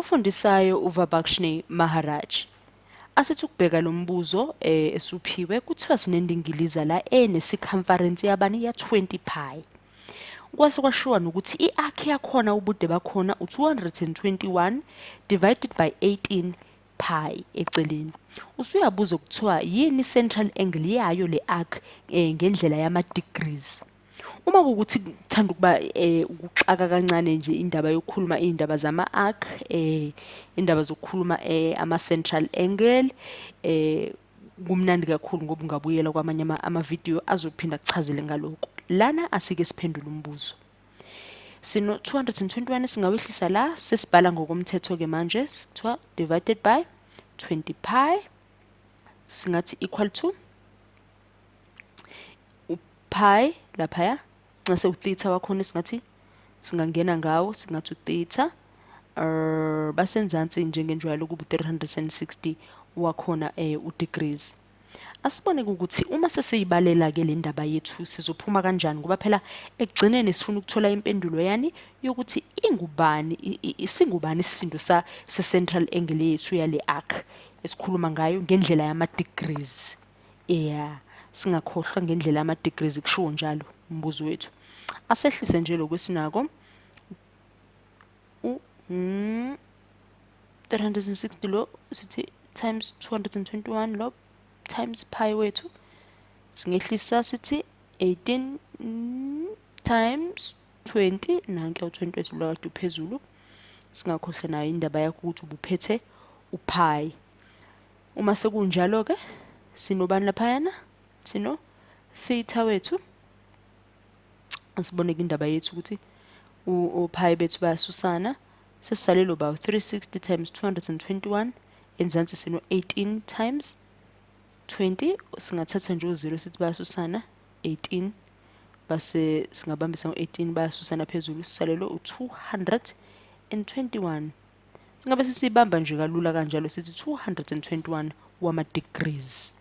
Ofundisayo uVibhakshni Maharaj. Asithi ukubheka lo mbuzo esuphiwe kuthiwa sinendingiliza la enesikhamfarensi yabani ya 20 pi. Kwase kwashiwa nokuthi i-arc yakhona ubude bakhona u221 divided by 18 pi eceleni. Usuyabuza kuthiwa yini central angle yayo le arc ngendlela yama degrees. Uma kukuthi kuthanda ukuba ukuxaka kancane nje indaba yokukhuluma indaba zama arc indaba zokukhuluma ama central angle kumnandi kakhulu ngoba ungabuyela kwamanye ama video azophinda kuchazele ngaloko. Lana asike siphendule umbuzo. Sino 221 singawehlisa la sesibhala ngokomthetho ke manje sithiwa divided by 20 pi singathi equal to pi lapha nxa u-theta wakhona singathi singangena ngawo singathi u-theta basenzansi njengenjwayelo kuba 360 wakhona u-degrees. Asibone ukuthi uma sesiyibalela ke le ndaba yethu sizophuma kanjani ngoba phela ekugcineni sifuna ukuthola impendulo yani yokuthi ingubani isingubani isisindo se-central angle yethu yale arc esikhuluma ngayo ngendlela yama degrees. Singakhohlwa ngendlela yama degrees kushiwo njalo umbuzo wethu. Asehlise nje lokwesinako 360 lo sithi times 221 lo times pi wethu singehlisa sithi 18 times 20 nanke u20 wethu lo kade phezulu singakhohle nayo indaba yakho ukuthi ubuphethe upi. Uma sekunjalo ke sinobani lapha yana sino theta wethu asibone indaba yethu ukuthi upi bethu bayasusana sesisalelo ba 360 times 221 enzansi sino 18 times 20 singathatha nje u0 sithi bayasusana 18 base singabambisa ngo18 bayasusana phezulu sisalelo u221 singabe sisibamba nje kalula kanjalo sithi 221 wama degrees.